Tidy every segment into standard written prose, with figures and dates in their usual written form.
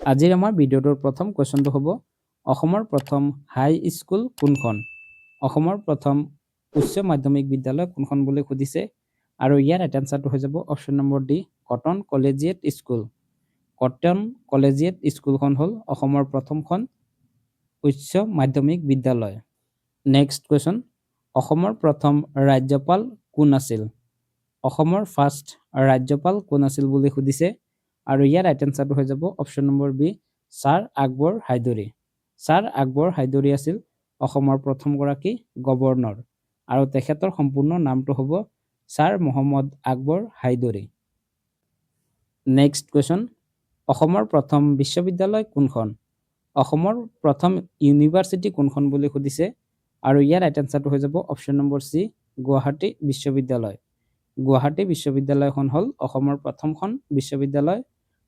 আজিৰ আমাৰ ভিডিঅ'টোৰ প্ৰথম কুৱেশ্যনটো হ'ব অসমৰ প্ৰথম হাই স্কুল কোনখন? অসমৰ প্ৰথম উচ্চ মাধ্যমিক বিদ্যালয় কোনখন বুলি সুধিছে আৰু ইয়াৰ ৰাইট এনসাৰটো হৈ যাব option number D cotton collegiate school. Cotton collegiate স্কুলখন হ'ল অসমৰ প্ৰথমখন উচ্চ মাধ্যমিক বিদ্যালয়। নেক্সট কুৱেশ্যন অসমৰ প্ৰথম ৰাজ্যপাল কোন আছিল? অসমৰ ফাৰ্ষ্ট ৰাজ্যপাল কোন আছিল বুলি সুধিছে আৰু ইয়াৰ ৰাইট এনসাৰটো হৈ যাব option number B sir Akbar Hydari. Sir Akbar Hydari আছিল অসমৰ প্ৰথমগৰাকী গভৰ্ণৰ আৰু তেখেতৰ সম্পূৰ্ণ নামটো হ'ব sir Muhammad Akbar Hydari. Next question অসমৰ প্ৰথম বিশ্ববিদ্যালয় কোনখন? অসমৰ প্ৰথম ইউনিভাৰ্চিটি কোনখন বুলি সুধিছে আৰু ইয়াৰ ৰাইট এনসাৰটো হৈ যাব অপশ্যন নম্বৰ চি গুৱাহাটী বিশ্ববিদ্যালয়। গুৱাহাটী বিশ্ববিদ্যালয়খন হ'ল অসমৰ প্ৰথমখন বিশ্ববিদ্যালয়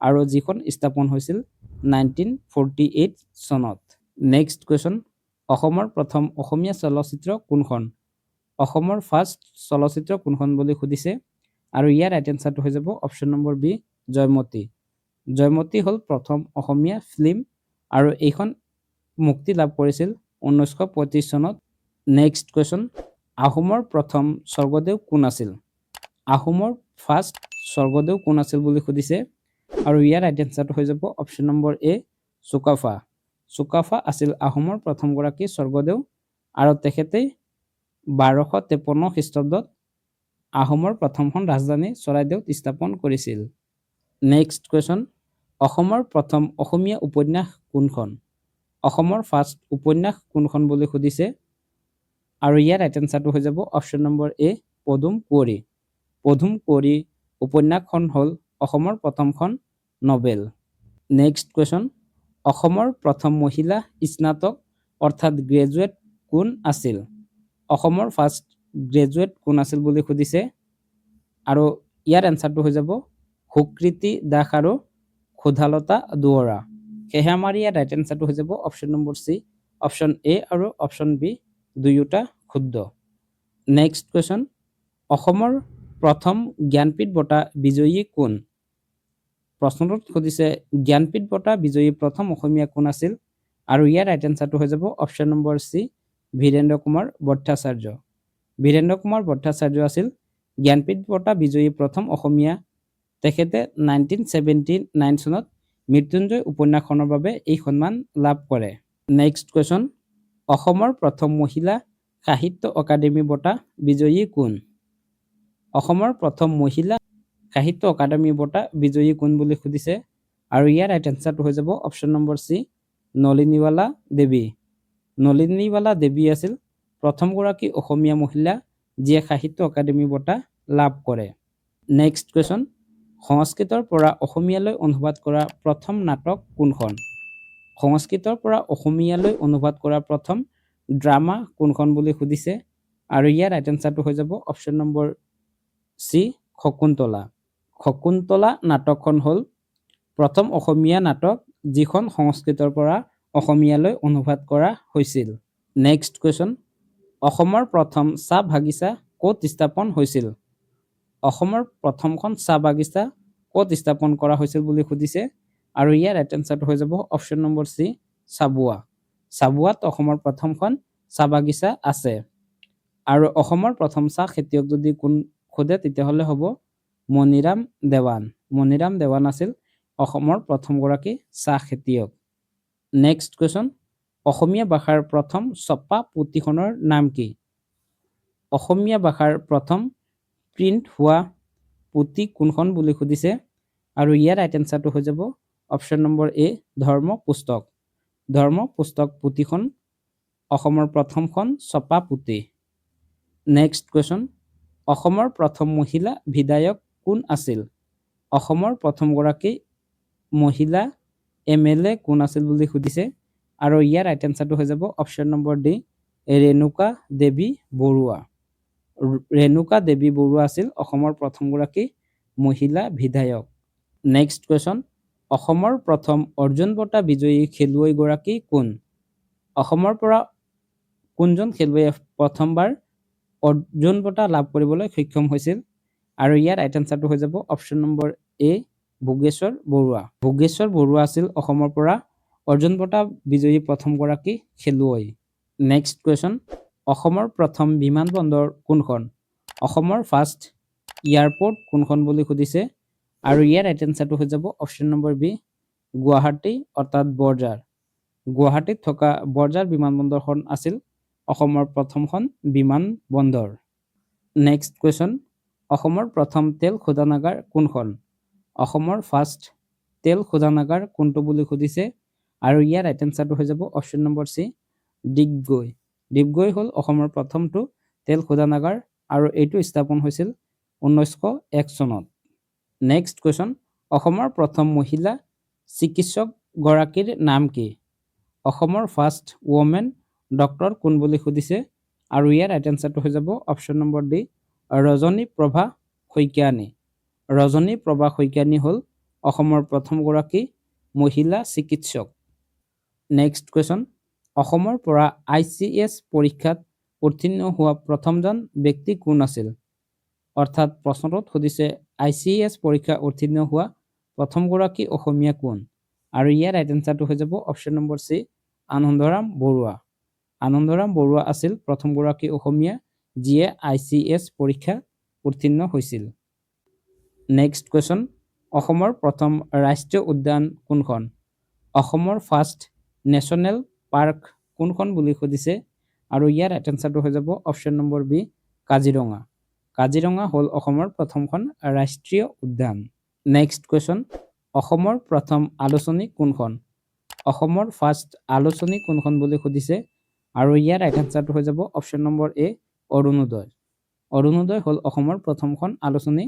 আৰু যিখন স্থাপন হৈছিল 1948 চনত। নেক্সট কুৱেশ্যন অসমৰ প্ৰথম অসমীয়া চলচ্চিত্ৰ কোনখন? অসমৰ ফাৰ্ষ্ট চলচ্চিত্ৰ কোনখন বুলি সুধিছে আৰু ইয়াৰ ৰাইট এনসাৰটো হৈ যাব option number B Joymoti. Joymoti হ'ল প্ৰথম অসমীয়া ফিল্ম আৰু এইখন মুক্তি লাভ কৰিছিল 1935 চনত। নেক্সট কুৱেশ্যন আহোমৰ প্ৰথম স্বৰ্গদেউ কোন আছিল? আহোমৰ ফাৰ্ষ্ট স্বৰ্গদেউ কোন আছিল বুলি সুধিছে আৰু ইয়াৰ ৰাইট এনসাৰটো হৈ যাব অপশ্যন নম্বৰ এ চুকাফা। চুকাফা আছিল আহোমৰ প্ৰথমগৰাকী স্বৰ্গদেউ আৰু তেখেতে 1253 খ্ৰীষ্টাব্দত আহোমৰ প্ৰথমখন ৰাজধানী চৰাইদেউত স্থাপন কৰিছিল। নেক্সট কুৱেশ্যন অসমৰ প্ৰথম অসমীয়া উপন্যাস কোনখন? অসমৰ ফাৰ্ষ্ট উপন্যাস কোনখন বুলি সুধিছে আৰু ইয়াৰ ৰাইট এনসাৰটো হৈ যাব অপশ্যন নম্বৰ এ পদুম কুঁৱৰী। পদুম কুঁৱৰী উপন্যাসখন হ'ল অসমৰ প্ৰথমখন নভেল। নেক্সট কুৱেশ্যন অসমৰ প্ৰথম মহিলা স্নাতক অৰ্থাৎ গ্ৰেজুৱেট কোন আছিল? অসমৰ ফাৰ্ষ্ট গ্ৰেজুৱেট কোন আছিল বুলি সুধিছে আৰু ইয়াৰ এনসাৰটো হৈ যাব সুকৃতি দাস আৰু সুধালতা দুৱৰা। সেয়ে আমাৰ ইয়াৰ ৰাইট এনসাৰটো হৈ যাব option number C option A আৰু অপশ্যন বি দুয়োটা শুদ্ধ। নেক্সট কুৱেশ্যন অসমৰ প্ৰথম জ্ঞানপীঠ বঁটা বিজয়ী কোন? প্ৰশ্নটোত সুধিছে জ্ঞানপীঠ বঁটা বিজয়ী প্ৰথম অসমীয়া কোন আছিল আৰু ইয়াৰ ৰাইট এনসাৰটো হৈ যাব option number C Birendra Kumar Bhattacharya. Birendra Kumar Bhattacharya আছিল জ্ঞানপীঠ বঁটা বিজয়ী প্ৰথম অসমীয়া। তেখেতে 1979 চনত মৃত্যুঞ্জয় উপন্যাসখনৰ বাবে এই সন্মান লাভ কৰে। নেক্সট কুৱেশ্যন অসমৰ প্ৰথম মহিলা সাহিত্য অকাডেমী বঁটা বিজয়ী কোন? অসমৰ প্ৰথম মহিলা সাহিত্য অকাডেমী বঁটা বিজয়ী কোন বুলি সুধিছে আৰু ইয়াৰ ৰাইট এনসাৰটো হৈ যাব option number C Nalinibala Devi. Nalinibala Devi আছিল প্ৰথমগৰাকী অসমীয়া মহিলা যিয়ে সাহিত্য অকাডেমী বঁটা লাভ কৰে। নেক্সট কুৱেশ্যন সংস্কৃতৰ পৰা অসমীয়ালৈ অনুবাদ কৰা প্ৰথম নাটক কোনখন? সংস্কৃতৰ পৰা অসমীয়ালৈ অনুবাদ কৰা প্ৰথম ড্ৰামা কোনখন বুলি সুধিছে আৰু ইয়াৰ ৰাইট এনসাৰটো হৈ যাব option number C Shakuntala. Shakuntala নাটকখন হ'ল প্ৰথম অসমীয়া নাটক যিখন সংস্কৃতৰ পৰা অসমীয়ালৈ অনুবাদ কৰা হৈছিল। নেক্সট কুৱেশ্যন অসমৰ প্ৰথম চাহ বাগিচা ক'ত স্থাপন হৈছিল? অসমৰ প্ৰথমখন চাহ বাগিচা ক'ত স্থাপন কৰা হৈছিল বুলি সুধিছে আৰু ইয়াৰ ৰাইট এনসাৰটো হৈ যাব অপশ্যন নম্বৰ চি চাবুৱা। চাবুৱাত অসমৰ প্ৰথমখন চাহ বাগিচা আছে আৰু অসমৰ প্ৰথম চাহ খেতিয়ক যদি কোন সোধে তেতিয়াহ'লে হ'ব মণিৰাম দেৱান। মণিৰাম দেৱান আছিল অসমৰ প্ৰথমগৰাকী চাহ খেতিয়ক। নেক্সট কুৱেশ্যন অসমীয়া ভাষাৰ প্ৰথম ছপা পুথিখনৰ নাম কি? অসমীয়া ভাষাৰ প্ৰথম প্ৰিণ্ট হোৱা পুথি কোনখন বুলি সুধিছে আৰু ইয়াৰ ৰাইট এনসাৰটো হৈ যাব অপশ্যন নম্বৰ এ ধৰ্ম পুস্তক। ধৰ্ম পুস্তক পুথিখন অসমৰ প্ৰথমখন ছপা পুথি। নেক্সট কুৱেশ্যন অসমৰ প্ৰথম মহিলা বিধায়ক কোন আছিল? অসমৰ প্ৰথমগৰাকী মহিলা MLA কোন আছিল বুলি সুধিছে আৰু ইয়াৰ ৰাইট এনসাৰটো হৈ যাব অপশ্যন নম্বৰ ডি ৰেণুকা দেৱী বৰুৱা। ৰেণুকা দেৱী বৰুৱা আছিল অসমৰ প্ৰথমগৰাকী মহিলা বিধায়ক। নেক্সট কুৱেশ্যন অসমৰ প্ৰথম অৰ্জুন বঁটা বিজয়ী খেলুৱৈগৰাকী কোন? অসমৰ পৰা কোনজন খেলুৱৈয়ে প্ৰথমবাৰ অৰ্জুন বঁটা লাভ কৰিবলৈ সক্ষম হৈছিল আৰু ইয়াৰ ৰাইট এনসাৰটো হৈ যাব অপশ্যন নম্বৰ এ ভোগেশ্বৰ বৰুৱা। ভোগেশ্বৰ বৰুৱা আছিল অসমৰ পৰা অৰ্জুন বঁটা বিজয়ী প্ৰথমগৰাকী খেলুৱৈ। নেক্সট কুৱেশ্যন, অসমৰ প্ৰথম বিমানবন্দৰ কোনখন? অসমৰ ফাৰ্ষ্ট এয়াৰপৰ্ট কোনখন বুলি সুধিছে আৰু ইয়াৰ ৰাইট এনচাৰটো হৈ যাব অপশ্যন নম্বৰ বি, গুৱাহাটী অৰ্থাৎ বৰঝাৰ। গুৱাহাটীত থকা বৰঝাৰ বিমানবন্দৰখন আছিল অসমৰ প্ৰথমখন বিমানবন্দৰ। নেক্সট কুৱেশ্যন, অসমৰ প্ৰথম তেল শোধনাগাৰ কোনখন? অসমৰ ফাৰ্ষ্ট তেল শোধনাগাৰ কোনটো বুলি সুধিছে আৰু ইয়াৰ ৰাইট এনচাৰটো হৈ যাব option number C, Digboi. Digboi হ'ল অসমৰ প্ৰথমটো তেল শোধনাগাৰ আৰু এইটো স্থাপন হৈছিল 1901 চনত। নেক্সট কুৱেশ্যন, অসমৰ প্ৰথম মহিলা চিকিৎসকগৰাকীৰ নাম কি? অসমৰ ফাৰ্ষ্ট ৱমেন ডক্টৰ কোন বুলি সুধিছে আৰু ইয়াৰ ৰাইট এনচাৰটো হৈ যাব অপশ্যন নম্বৰ ডি, ৰজনী প্ৰভা শইকীয়ানী। ৰজনী প্ৰভা শইকীয়ানী হ'ল অসমৰ প্ৰথমগৰাকী মহিলা চিকিৎসক। নেক্সট কুৱেশ্যন, অসমৰ পৰা ICS পৰীক্ষাত উত্তীৰ্ণ হোৱা প্ৰথমজন ব্যক্তি কোন আছিল? অৰ্থাৎ প্ৰশ্নটোত সুধিছে ICS পৰীক্ষা উত্তীৰ্ণ হোৱা প্ৰথমগৰাকী অসমীয়া কোন আৰু ইয়াৰ ৰাইট এনচাৰটো হৈ যাব option number C, Anandaram Barua. Anandaram Barua আছিল প্ৰথমগৰাকী অসমীয়া যিয়ে ICS পৰীক্ষা উত্তীৰ্ণ হৈছিল। নেক্সট কুৱেশ্যন, অসমৰ প্ৰথম ৰাষ্ট্ৰীয় উদ্যান কোনখন? অসমৰ ফাৰ্ষ্ট নেশ্যনেল পাৰ্ক কোনখন বুলি সুধিছে আৰু ইয়াৰ ৰাইট এনচাৰটো হৈ যাব option number B, Kaziranga. Kaziranga হ'ল অসমৰ প্ৰথমখন ৰাষ্ট্ৰীয় উদ্যান। নেক্সট কুৱেশ্যন, অসমৰ প্ৰথম আলোচনী কোনখন? অসমৰ ফাৰ্ষ্ট আলোচনী কোনখন বুলি সুধিছে আৰু ইয়াৰ ৰাইট এনচাৰটো হৈ যাব অপশ্যন নম্বৰ এ, অৰুণোদয়। অৰুণোদয় হ'ল অসমৰ প্ৰথমখন আলোচনী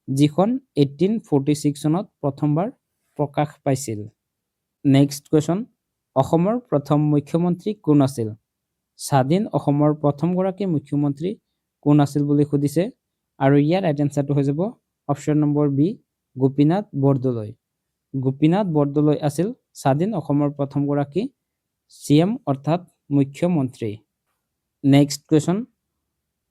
যিখন 1846 চনত প্ৰথমবাৰ প্ৰকাশ পাইছিল। নেক্সট কুৱেশ্যন, অসমৰ প্ৰথম মুখ্যমন্ত্ৰী কোন আছিল? স্বাধীন অসমৰ প্ৰথমগৰাকী মুখ্যমন্ত্ৰী কোন আছিল বুলি সুধিছে আৰু ইয়াৰ ৰাইট এনচাৰটো হৈ যাব option number B, Gopinath Bardoloi. Gopinath Bardoloi আছিল স্বাধীন অসমৰ প্ৰথমগৰাকী CM অৰ্থাৎ মুখ্যমন্ত্ৰী। নেক্সট কুৱেশ্যন,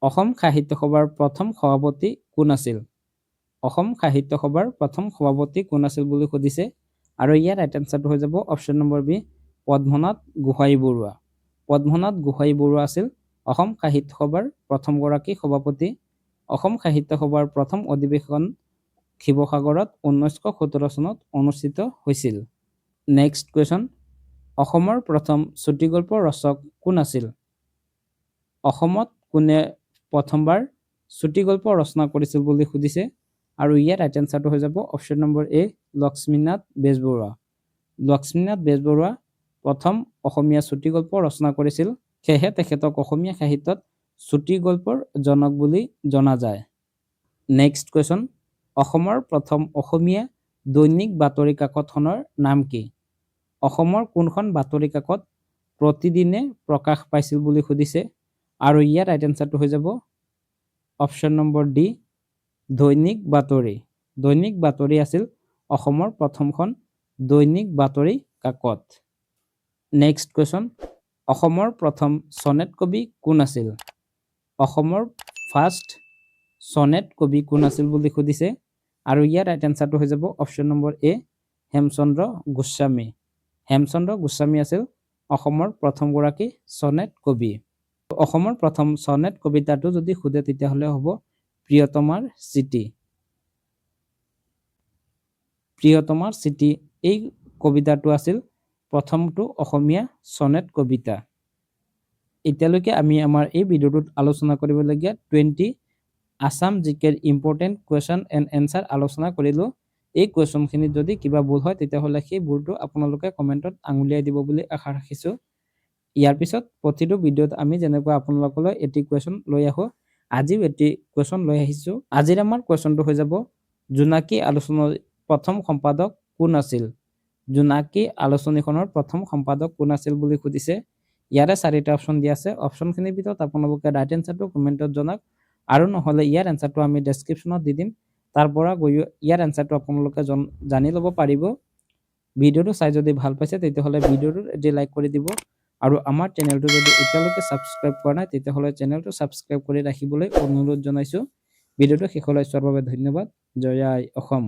অসম সাহিত্য সভাৰ প্ৰথম সভাপতি কোন আছিল? অসম সাহিত্য সভাৰ প্ৰথম সভাপতি কোন আছিল বুলি সুধিছে আৰু ইয়াৰ ৰাইট এনচাৰটো হৈ যাব option number B, Padmanath Gohain Baruah. Padmanath Gohain Baruah আছিল অসম সাহিত্য সভাৰ প্ৰথমগৰাকী সভাপতি। অসম সাহিত্য সভাৰ প্ৰথম অধিৱেশন শিৱসাগৰত 1917 চনত অনুষ্ঠিত হৈছিল। নেক্সট কুৱেশ্যন, অসমৰ প্ৰথম চুটিগল্প ৰচক কোন আছিল? অসমত কোনে প্ৰথমবাৰ চুটিগল্প ৰচনা কৰিছিল বুলি সুধিছে আৰু ইয়াৰ ৰাইট এনচাৰটো হৈ যাব অপশ্যন নম্বৰ এ, লক্ষ্মীনাথ বেজবৰুৱা। লক্ষ্মীনাথ বেজবৰুৱা প্ৰথম অসমীয়া চুটিগল্প ৰচনা কৰিছিল, সেয়েহে তেখেতক অসমীয়া সাহিত্যত চুটিগল্পৰ জনক বুলি জনা যায়। নেক্সট কুৱেশ্যন, অসমৰ প্ৰথম অসমীয়া দৈনিক বাতৰি কাকতখনৰ নাম কি? অসমৰ কোনখন বাতৰি কাকত প্ৰতিদিনে প্ৰকাশ পাইছিল বুলি সুধিছে আৰু ইয়াৰ ৰাইট এনচাৰটো হৈ যাব অপশ্যন নম্বৰ ডি, দৈনিক বাতৰি। দৈনিক বাতৰি আছিল অসমৰ প্ৰথমখন দৈনিক বাতৰি কাকত। নেক্সট কুৱেশ্যন, অসমৰ প্ৰথম চনেট কবি কোন আছিল? অসমৰ ফাৰ্ষ্ট চনেট কবি কোন আছিল বুলি সুধিছে আৰু ইয়াৰ ৰাইট এনচাৰটো হৈ যাব অপশ্যন নম্বৰ এ, হেমচন্দ্ৰ গোস্বামী। হেমচন্দ্ৰ গোস্বামী আছিল অসমৰ প্ৰথমগৰাকী চনেট কবি। অসমৰ প্ৰথম চনেট কবিতাটো যদি সোধে তেতিয়াহ'লে হ'ব প্ৰিয়তমাৰ চিঠি। প্ৰিয়তমাৰ চিঠি এই কবিতাটো আছিল প্ৰথমটো অসমীয়া চনেট কবিতা। এতিয়ালৈকে আমি আমাৰ এই ভিডিঅ'টোত আলোচনা কৰিবলগীয়া 20 আছাম জিকেৰ ইম্পৰ্টেণ্ট কুৱেশ্যন এণ্ড এনচাৰ আলোচনা কৰিলোঁ। এই কুৱেশ্যনখিনিত যদি কিবা ভুল হয় তেতিয়াহ'লে সেই ভুলটো আপোনালোকে কমেণ্টত আঙুলিয়াই দিব বুলি আশা ৰাখিছোঁ। ইয়াৰ পিছত প্ৰতিটো ভিডিঅ'ত আমি যেনেকৈ আপোনালোকলৈ এটি কুৱেশ্যন লৈ আহোঁ, আজিও এটি কুৱেশ্যন লৈ আহিছোঁ। আজিৰ আমাৰ কুৱেশ্যনটো হৈ যাব, জোনাকী আলোচনীৰ প্ৰথম সম্পাদক কোন আছিল? জোনাকী আলোচনীখনৰ প্ৰথম সম্পাদক কোন আছিল বুলি সুধিছে। ইয়াৰে 4টা অপশ্যন দিয়া আছে। অপশ্যনখিনিৰ ভিতৰত আপোনালোকে ৰাইট এনচাৰটো কমেণ্টত জনাওক আৰু নহ'লে ইয়াৰ এনচাৰটো আমি ডেছক্ৰিপশ্যনত দি দিম, তাৰ পৰা গৈ ইয়াৰ এনচাৰটো আপোনালোকে জানি ল'ব পাৰিব। ভিডিঅ'টো চাই যদি ভাল পাইছে তেতিয়াহ'লে ভিডিঅ'টোত এটি লাইক কৰি দিব আৰু আমাৰ চেনেলটো যদি এতিয়ালৈকে ছাবস্ক্ৰাইব কৰা নাই তেতিয়াহ'লে চেনেলটো ছাবস্ক্ৰাইব কৰি ৰাখিবলৈ অনুৰোধ জনাইছোঁ। ভিডিঅ'টো শেষলৈ চোৱাৰ বাবে ধন্যবাদ। জয় আই অসম।